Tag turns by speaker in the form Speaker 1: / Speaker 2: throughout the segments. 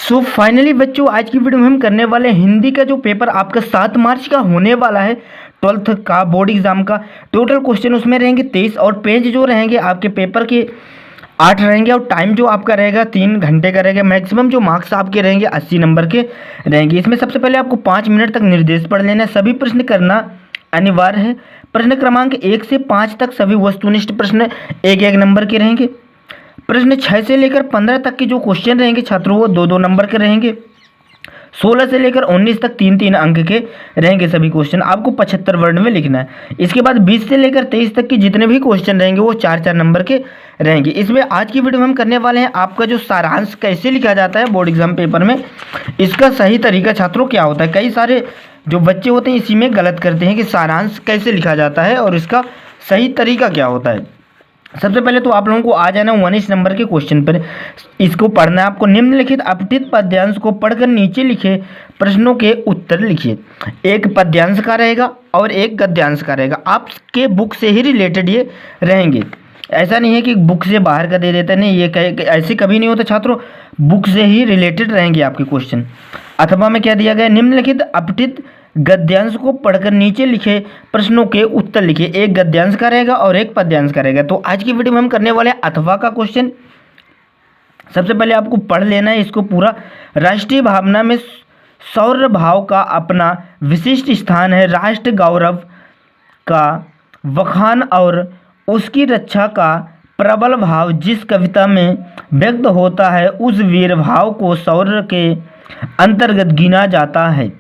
Speaker 1: So finally बच्चों, आज की वीडियो में हम करने वाले हैं हिंदी का जो पेपर आपका 7 मार्च का होने वाला है, 12th का बोर्ड एग्जाम का। टोटल क्वेश्चन उसमें रहेंगे 23 और पेज जो रहेंगे आपके पेपर के 8 रहेंगे और टाइम जो आपका रहेगा 3 घंटे का रहेगा। मैक्सिमम जो मार्क्स आपके रहेंगे 80 नंबर के रहेंगे। इसमें सबसे पहले आपको 5 मिनट तक निर्देश पढ़ लेना है। सभी प्रश्न करना अनिवार्य है। प्रश्न क्रमांक 1 से 5 तक सभी वस्तुनिष्ठ प्रश्न 1-1 नंबर के रहेंगे। प्रश्न 6 से लेकर 15 तक के जो क्वेश्चन रहेंगे छात्रों वो 2-2 नंबर के रहेंगे। 16 से लेकर 19 तक 3-3 अंक के रहेंगे सभी क्वेश्चन। आपको 75 वर्ड में लिखना है। इसके बाद 20 से लेकर 23 तक के जितने भी क्वेश्चन रहेंगे वो 4-4 नंबर के रहेंगे। इसमें आज की वीडियो में हम करने वाले हैं आपका जो सारांश कैसे लिखा जाता है बोर्ड एग्जाम पेपर में, इसका सही तरीका छात्रों क्या होता है। कई सारे जो बच्चे होते हैं इसी में गलत करते हैं कि सारांश कैसे लिखा जाता है और इसका सही तरीका क्या होता है। सबसे पहले तो आप लोगों को आ जाना 19 नंबर के क्वेश्चन पर। इसको पढ़ना है आपको। निम्नलिखित अपठित पद्यांश को पढ़कर नीचे लिखे प्रश्नों के उत्तर लिखिए। एक पद्यांश का रहेगा और एक गद्यांश का रहेगा। आपके बुक से ही रिलेटेड ये रहेंगे। ऐसा नहीं है कि बुक से बाहर का दे देता, नहीं, ये ऐसे कभी नहीं होता छात्रों। बुक से ही रिलेटेड रहेंगे आपके क्वेश्चन। अथवा में क्या दिया गया, निम्नलिखित अपठित गद्यांश को पढ़कर नीचे लिखे प्रश्नों के उत्तर लिखिए। एक गद्यांश का रहेगा और एक पद्यांश का रहेगा। तो आज की वीडियो में हम करने वाले हैं अथवा का क्वेश्चन। सबसे पहले आपको पढ़ लेना है इसको पूरा। राष्ट्रीय भावना में शौर्य भाव का अपना विशिष्ट स्थान है। राष्ट्र गौरव का बखान और उसकी रक्षा का प्रबल भाव जिस कविता में व्यक्त होता है उस वीर भाव को शौर्य के अंतर्गत गिना जाता है।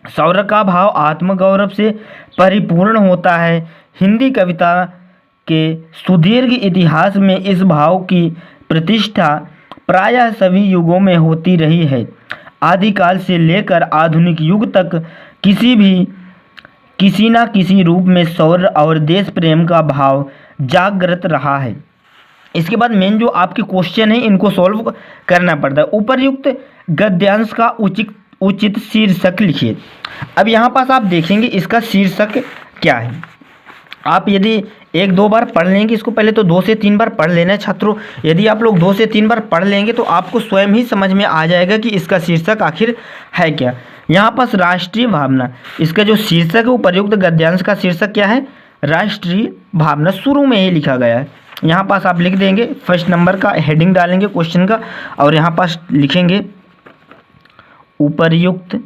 Speaker 1: शौर्य का भाव आत्मगौरव से परिपूर्ण होता है। हिंदी कविता के सुदीर्घ इतिहास में इस भाव की प्रतिष्ठा प्रायः सभी युगों में होती रही है। आदिकाल से लेकर आधुनिक युग तक किसी न किसी रूप में शौर्य और देश प्रेम का भाव जागृत रहा है। इसके बाद मेन जो आपके क्वेश्चन है इनको सॉल्व करना पड़ता है। उपर्युक्त गद्यांश का उचित शीर्षक लिखिए। अब यहाँ पास आप देखेंगे इसका शीर्षक क्या है। आप यदि 1-2 बार पढ़ लेंगे इसको, पहले तो 2 से 3 बार पढ़ लेना है छात्रों। यदि आप लोग 2 से 3 बार पढ़ लेंगे तो आपको स्वयं ही समझ में आ जाएगा कि इसका शीर्षक आखिर है क्या। यहाँ पास राष्ट्रीय भावना, इसका जो शीर्षक है उपर्युक्त गद्यांश का शीर्षक क्या है, राष्ट्रीय भावना। शुरू में ही लिखा गया है। यहाँ पास आप लिख देंगे, फर्स्ट नंबर का हेडिंग डालेंगे क्वेश्चन का और यहाँ पास लिखेंगे उपर्युक्त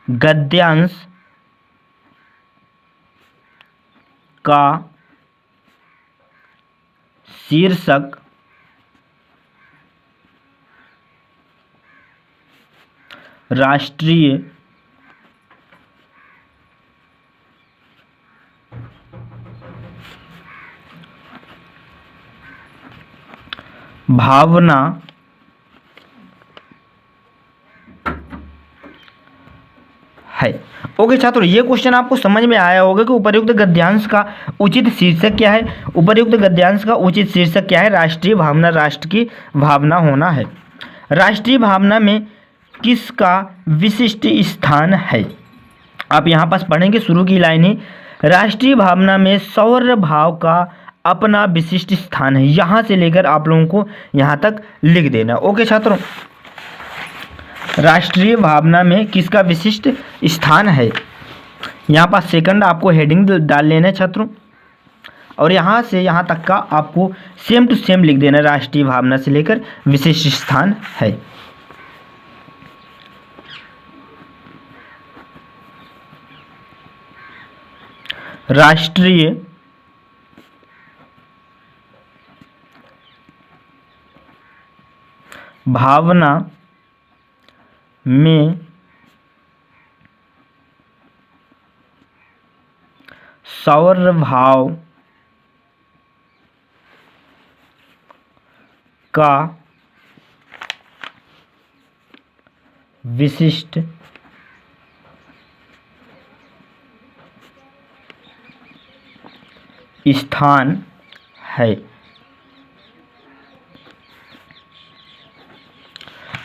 Speaker 1: गद्यांश का शीर्षक राष्ट्रीय भावना है। ओके छात्रों, ये क्वेश्चन आपको समझ में आया होगा कि उपर्युक्त गद्यांश का उचित शीर्षक क्या है। उपर्युक्त गद्यांश का उचित शीर्षक क्या है, राष्ट्रीय भावना, राष्ट्र की भावना होना है। राष्ट्रीय भावना में किसका विशिष्ट स्थान है। आप यहाँ पास पढ़ेंगे शुरू की लाइन ही, राष्ट्रीय भावना में शौर्य भाव का अपना विशिष्ट स्थान है। यहाँ से लेकर आप लोगों को यहाँ तक लिख देना। ओके छात्रों, राष्ट्रीय भावना में किसका विशिष्ट स्थान है। यहाँ पास सेकंड आपको हेडिंग डाल लेना है छात्रों और यहाँ से यहाँ तक का आपको सेम टू सेम लिख देना। राष्ट्रीय भावना से लेकर विशिष्ट स्थान है। राष्ट्रीय भावना में शौर्य भाव का विशिष्ट स्थान है।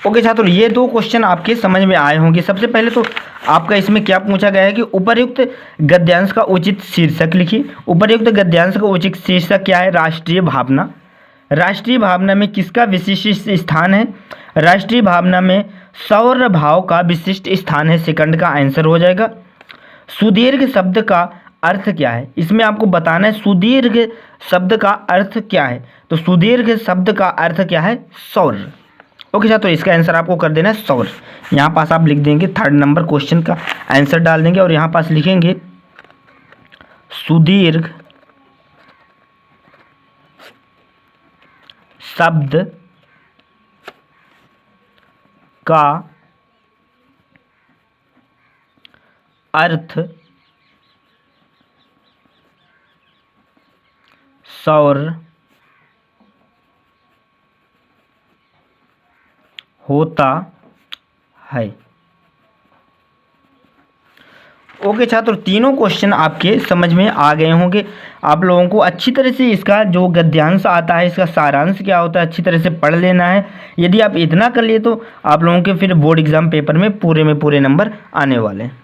Speaker 1: ओके छात्रों, ये 2 क्वेश्चन आपके समझ में आए होंगे। सबसे पहले तो आपका इसमें क्या पूछा गया है कि उपर्युक्त गद्यांश का उचित शीर्षक लिखिए। उपर्युक्त गद्यांश का उचित शीर्षक क्या है? राष्ट्रीय भावना। राष्ट्रीय भावना में किसका विशिष्ट स्थान है? राष्ट्रीय भावना में सौर भाव का विशिष्ट स्थान है। सेकंड का आंसर हो जाएगा। सुदीर्घ शब्द का अर्थ क्या है? इसमें आपको बताना है सुदीर्घ शब्द का अर्थ क्या है। तो सुदीर्घ शब्द का अर्थ क्या है? सौर। ओके छात्रों, तो इसका आंसर आपको कर देना है सौर। यहाँ पास आप लिख देंगे, थर्ड नंबर क्वेश्चन का आंसर डाल देंगे और यहाँ पास लिखेंगे सुदीर्घ शब्द का अर्थ सौर होता है। ओके छात्रों, तीनों क्वेश्चन आपके समझ में आ गए होंगे। आप लोगों को अच्छी तरह से इसका जो गद्यांश आता है, इसका सारांश क्या होता है, अच्छी तरह से पढ़ लेना है। यदि आप इतना कर लिए तो आप लोगों के फिर बोर्ड एग्जाम पेपर में पूरे नंबर आने वाले हैं।